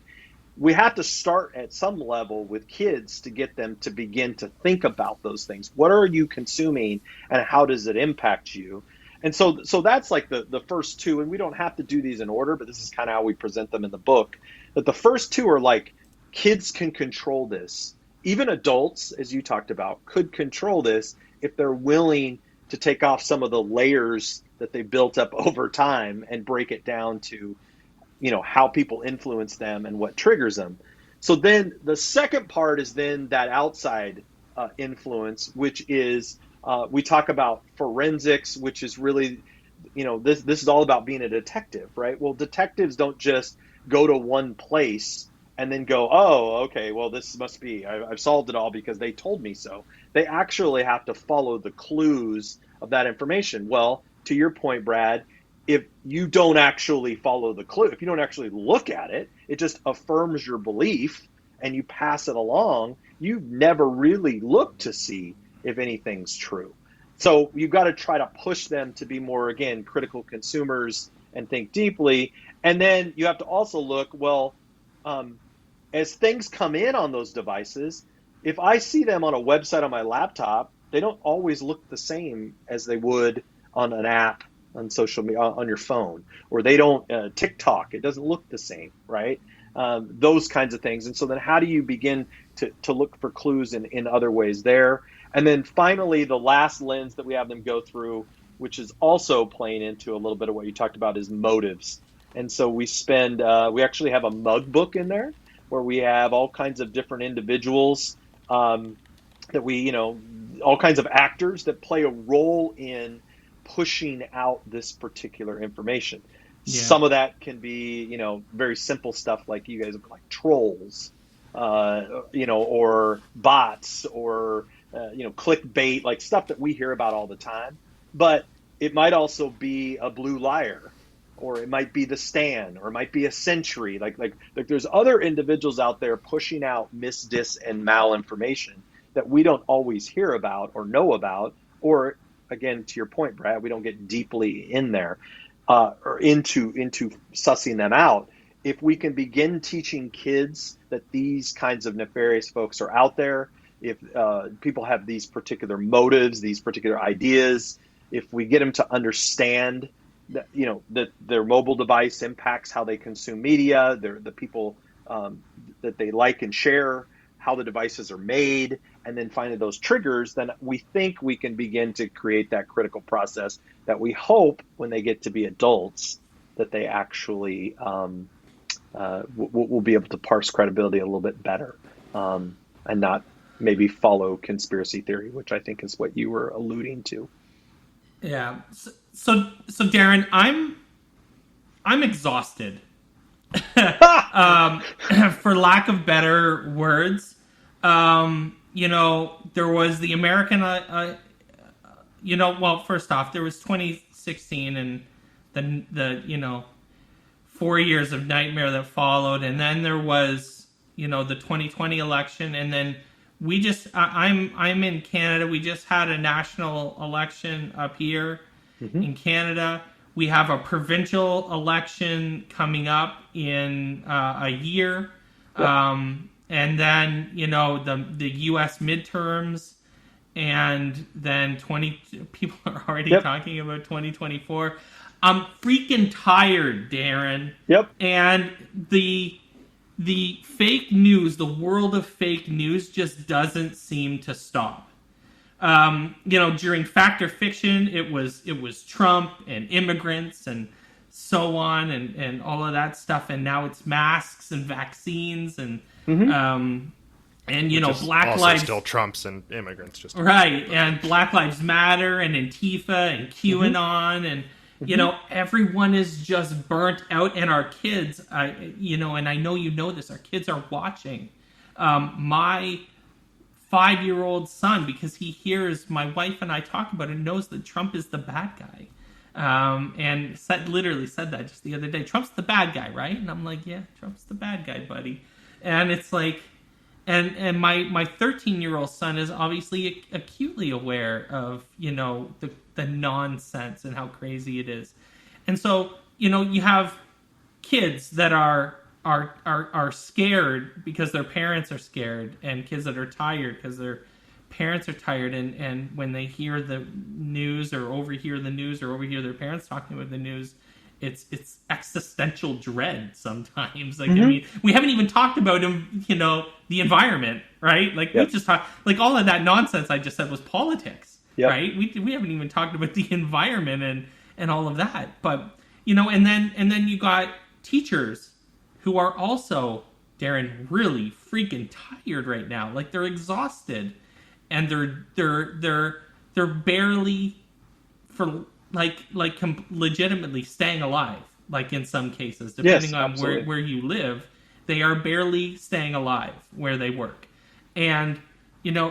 We have to start at some level with kids to get them to begin to think about those things. What are you consuming and how does it impact you? And so that's like the first two, and we don't have to do these in order, but this is kind of how we present them in the book. That the first two are like, kids can control this. Even adults, as you talked about, could control this if they're willing to take off some of the layers that they built up over time and break it down to, how people influence them and what triggers them. So then the second part is then that outside influence, which is we talk about forensics, which is really, this is all about being a detective, right? Well, detectives don't just go to one place and then go, oh, okay, well, this must be, I've solved it all because they told me so. They actually have to follow the clues of that information. Well, to your point, Brad, if you don't actually follow the clue, if you don't actually look at it, it just affirms your belief and you pass it along. You never really look to see if anything's true. So you've got to try to push them to be more, again, critical consumers and think deeply. And then you have to also look, well, as things come in on those devices, if I see them on a website on my laptop, they don't always look the same as they would on an app, on social media, on your phone, or they don't, TikTok, it doesn't look the same, right? Those kinds of things. And so then how do you begin to look for clues in other ways there? And then finally, the last lens that we have them go through, which is also playing into a little bit of what you talked about, is motives. And so we we actually have a mug book in there where we have all kinds of different individuals that we, all kinds of actors that play a role in pushing out this particular information. Yeah. Some of that can be, very simple stuff like you guys like trolls, or bots or, clickbait, like stuff that we hear about all the time. But it might also be a blue liar, or it might be the Stan, or it might be a Century. Like there's other individuals out there pushing out dis, and malinformation that we don't always hear about or know about, or again, to your point, Brad, we don't get deeply in there or into sussing them out. If we can begin teaching kids that these kinds of nefarious folks are out there, if people have these particular motives, these particular ideas, if we get them to understand that, that their mobile device impacts how they consume media, the people that they like and share, how the devices are made, and then finding those triggers, then we think we can begin to create that critical process that we hope when they get to be adults that they actually will be able to parse credibility a little bit better and not maybe follow conspiracy theory, which I think is what you were alluding to. Yeah. So Darren, I'm exhausted. For lack of better words. There was the American, first off, there was 2016 and the 4 years of nightmare that followed. And then there was, the 2020 election. And then I'm in Canada. We just had a national election up here in Canada. We have a provincial election coming up in a year. Yep. And then, the U.S. midterms, and then people are already Yep. talking about 2024. I'm freaking tired, Darren. Yep. And the fake news, the world of fake news, just doesn't seem to stop. During Fact or Fiction, it was Trump and immigrants and so on and all of that stuff, and now it's masks and vaccines and Black also Lives still Trumps and immigrants, just right, and Black Lives Matter and Antifa and QAnon and everyone is just burnt out, and our kids, and I know this, our kids are watching. My 5-year-old son, because he hears my wife and I talk about it, knows that Trump is the bad guy. And literally said that just the other day. Trump's the bad guy, right? And I'm like, yeah, Trump's the bad guy, buddy. And it's like, and my 13-year-old son is obviously acutely aware of, the nonsense and how crazy it is. And so, you have kids that are scared because their parents are scared, and kids that are tired because their parents are tired, and when they hear the news or overhear the news or overhear their parents talking about the news, it's existential dread sometimes. Like, I mean, we haven't even talked about the environment, right? Like, we just talked, like, all of that nonsense I just said was politics, right? We haven't even talked about the environment and all of that. But, and then you got teachers who are also, Darren, really freaking tired right now. Like, they're exhausted, and they're barely for legitimately staying alive. Like, in some cases, depending on where you live, they are barely staying alive where they work. And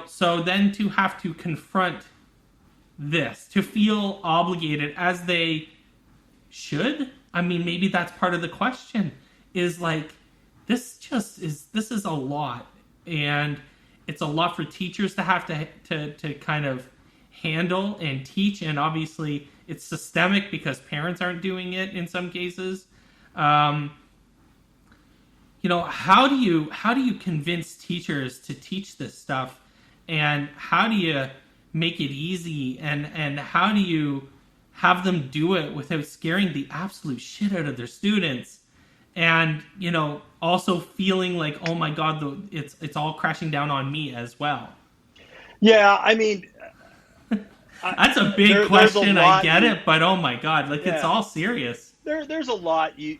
so then to have to confront this, to feel obligated as they should. I mean, maybe that's part of the question. Is like, this is a lot, and it's a lot for teachers to have to kind of handle and teach, and obviously it's systemic because parents aren't doing it in some cases. How do you convince teachers to teach this stuff, and how do you make it easy, and how do you have them do it without scaring the absolute shit out of their students? And, also feeling like, oh my God, it's all crashing down on me as well. Yeah, I mean, that's a big question. I get it, but oh my God, like, it's all serious. There's a lot you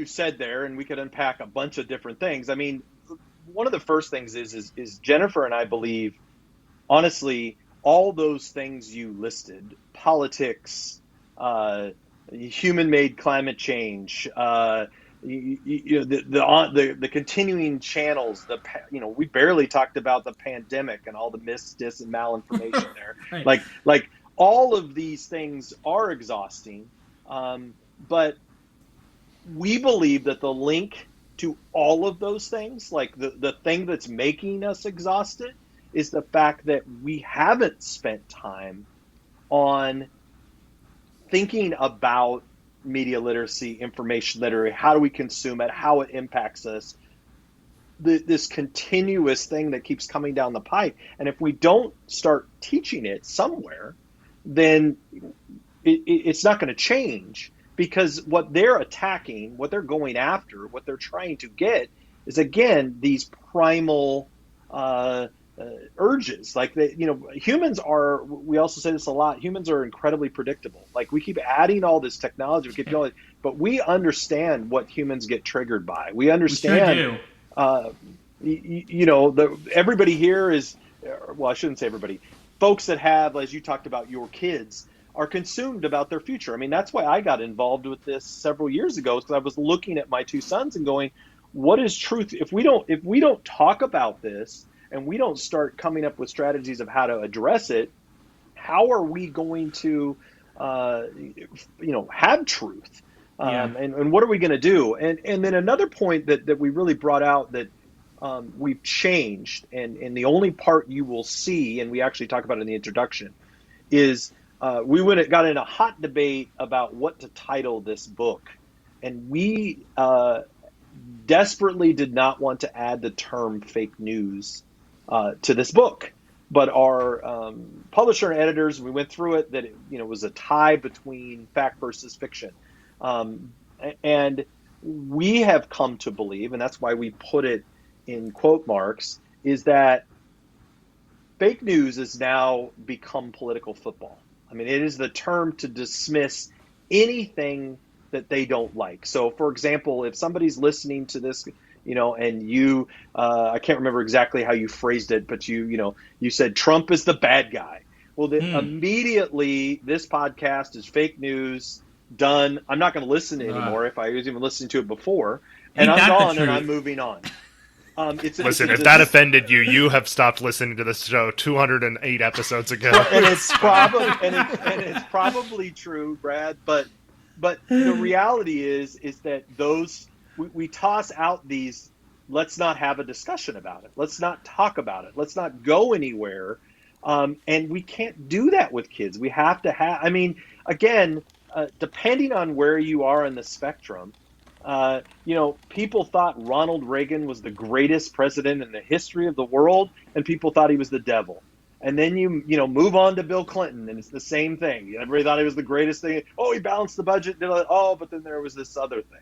said there, and we could unpack a bunch of different things. I mean, one of the first things is Jennifer and I believe, honestly, all those things you listed, politics, human-made climate change, the continuing channels, we barely talked about the pandemic and all the mis, dis, and malinformation there. Right. Like all of these things are exhausting, but we believe that the link to all of those things, like the thing that's making us exhausted, is the fact that we haven't spent time on thinking about media literacy, information literacy, how do we consume it, how it impacts us, this continuous thing that keeps coming down the pipe. And if we don't start teaching it somewhere, then it's not going to change, because what they're attacking, what they're going after, what they're trying to get is, again, these primal urges. Like, humans are, we also say this a lot, humans are incredibly predictable. Like, we keep adding all this technology, we keep going, but we understand what humans get triggered by. We understand. We sure do. Everybody here is, well, I shouldn't say everybody. Folks that have, as you talked about, your kids are consumed about their future. I mean, that's why I got involved with this several years ago, because I was looking at my two sons and going, what is truth? If we don't talk about this, and we don't start coming up with strategies of how to address it, how are we going to, have truth? And what are we going to do? And then another point that we really brought out that we've changed, and the only part you will see, and we actually talk about it in the introduction, is we got in a hot debate about what to title this book. And we desperately did not want to add the term fake news to this book. But our publisher and editors, we went through it, that it was a tie between fact versus fiction. And we have come to believe, and that's why we put it in quote marks, is that fake news has now become political football. I mean, it is the term to dismiss anything that they don't like. So, for example, if somebody's listening to this, and you, I can't remember exactly how you phrased it, but you said Trump is the bad guy. Well, immediately this podcast is fake news. Done. I'm not going to listen anymore if I was even listening to it before, and I'm gone and I'm moving on. Listen, if that offended you, you have stopped listening to this show 208 episodes ago. And it's probably true, Brad. But the reality is that we toss out these. Let's not have a discussion about it. Let's not talk about it. Let's not go anywhere. And we can't do that with kids. We have to have. I mean, again, depending on where you are in the spectrum. People thought Ronald Reagan was the greatest president in the history of the world, and people thought he was the devil. And then you move on to Bill Clinton, and it's the same thing. Everybody thought he was the greatest thing. Oh, he balanced the budget. But then there was this other thing.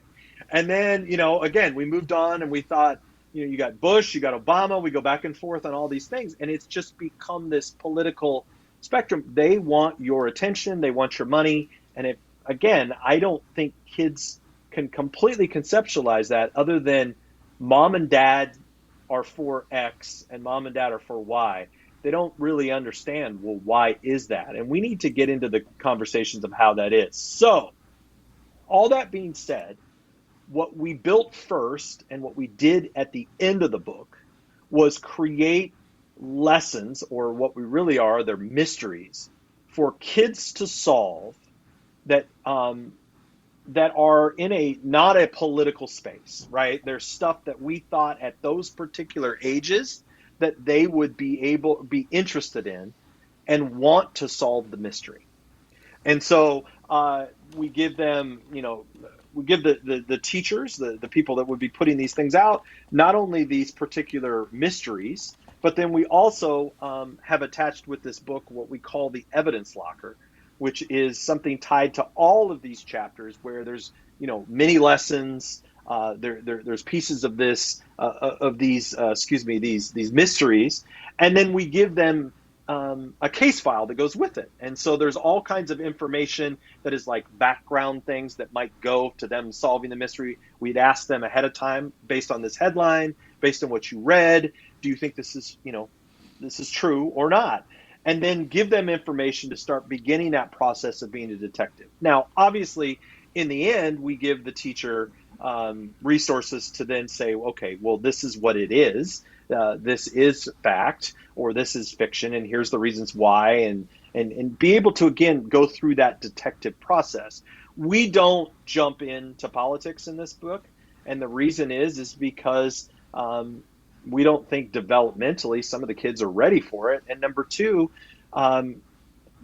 And then, again, we moved on, and we thought, you got Bush, you got Obama. We go back and forth on all these things, and it's just become this political spectrum. They want your attention. They want your money. And I don't think kids can completely conceptualize that, other than mom and dad are for X and mom and dad are for Y. They don't really understand, well, why is that? And we need to get into the conversations of how that is. So, all that being said, what we built first and what we did at the end of the book was create lessons, or what we really are, they're mysteries, for kids to solve that are in not a political space, right? There's stuff that we thought at those particular ages that they would be interested in and want to solve the mystery. And so we give them, we give the teachers, the people that would be putting these things out, not only these particular mysteries, but then we also have attached with this book what we call the evidence locker, which is something tied to all of these chapters, where there's mini lessons. There's pieces of these mysteries, and then we give them a case file that goes with it. And so there's all kinds of information that is like background things that might go to them solving the mystery. We'd ask them ahead of time, based on this headline, based on what you read, do you think this is true or not? And then give them information to start beginning that process of being a detective. Now, obviously, in the end, we give the teacher resources to then say, okay, well, this is what it is. This is fact, or this is fiction, and here's the reasons why, and be able to, again, go through that detective process. We don't jump into politics in this book, and the reason is because we don't think developmentally some of the kids are ready for it. And number two,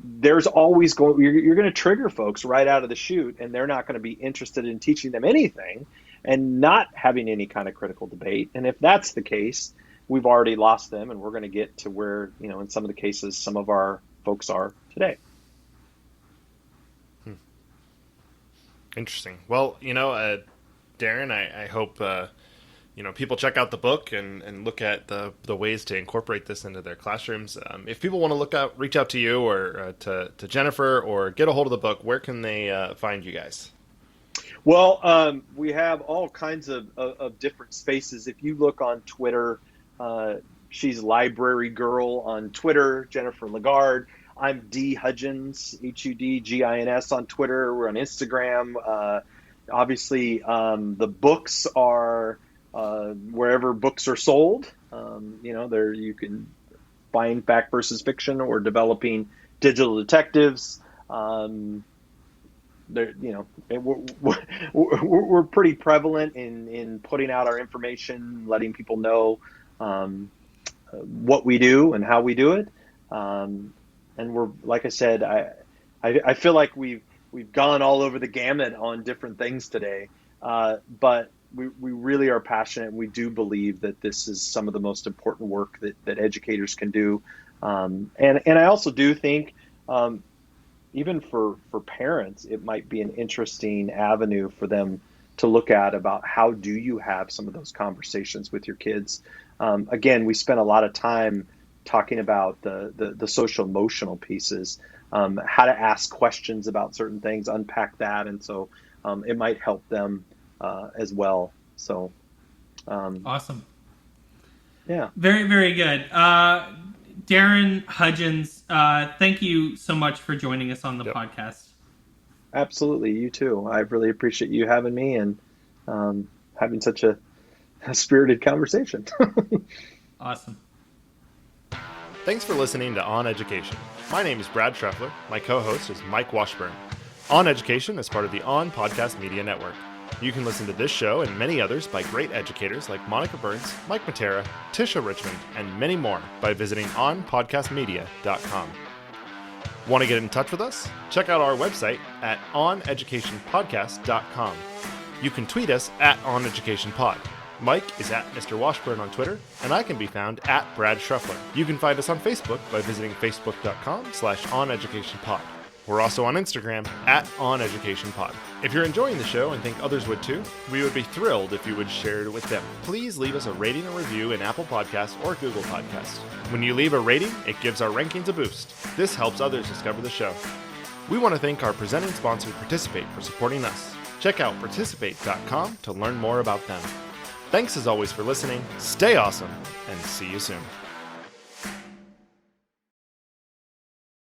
there's always you're going to trigger folks right out of the chute, and they're not going to be interested in teaching them anything and not having any kind of critical debate. And if that's the case, we've already lost them, and we're going to get to where, in some of the cases, some of our folks are today. Interesting. Well, Darren, I hope people check out the book and look at the ways to incorporate this into their classrooms. If people want to reach out to you or to Jennifer, or get a hold of the book, where can they find you guys? Well, we have all kinds of different spaces. If you look on Twitter, she's Library Girl on Twitter, Jennifer LaGarde. I'm D Hudgins, HUDGINS on Twitter. We're on Instagram. Obviously, the books are wherever books are sold. There you can find fact versus fiction, or developing digital detectives. We're pretty prevalent in putting out our information, letting people know what we do and how we do it. And we're, like I said, I feel like we've gone all over the gamut on different things today. But we really are passionate, and we do believe that this is some of the most important work that educators can do. And I also do think, even for parents, it might be an interesting avenue for them to look at about how do you have some of those conversations with your kids. Again, we spent a lot of time talking about the social emotional pieces, how to ask questions about certain things, unpack that, and so it might help them as well. So awesome. Yeah. Very, very good. Darren Hudgins, thank you so much for joining us on the podcast. Absolutely. You too. I really appreciate you having me and having such a spirited conversation. Awesome. Thanks for listening to On Education. My name is Brad Treffler. My co-host is Mike Washburn. On Education is part of the On Podcast Media Network. You can listen to this show and many others by great educators like Monica Burns, Mike Matera, Tisha Richmond, and many more by visiting onpodcastmedia.com. Want to get in touch with us? Check out our website at oneducationpodcast.com. You can tweet us at oneducationpod. Mike is at Mr. Washburn on Twitter, and I can be found at Brad Schruffler. You can find us on Facebook by visiting facebook.com/oneducationpod. We're also on Instagram at oneducationpod. If you're enjoying the show and think others would too, we would be thrilled if you would share it with them. Please leave us a rating or review in Apple Podcasts or Google Podcasts. When you leave a rating, it gives our rankings a boost. This helps others discover the show. We want to thank our presenting sponsor, Participate, for supporting us. Check out participate.com to learn more about them. Thanks as always for listening, stay awesome, and see you soon.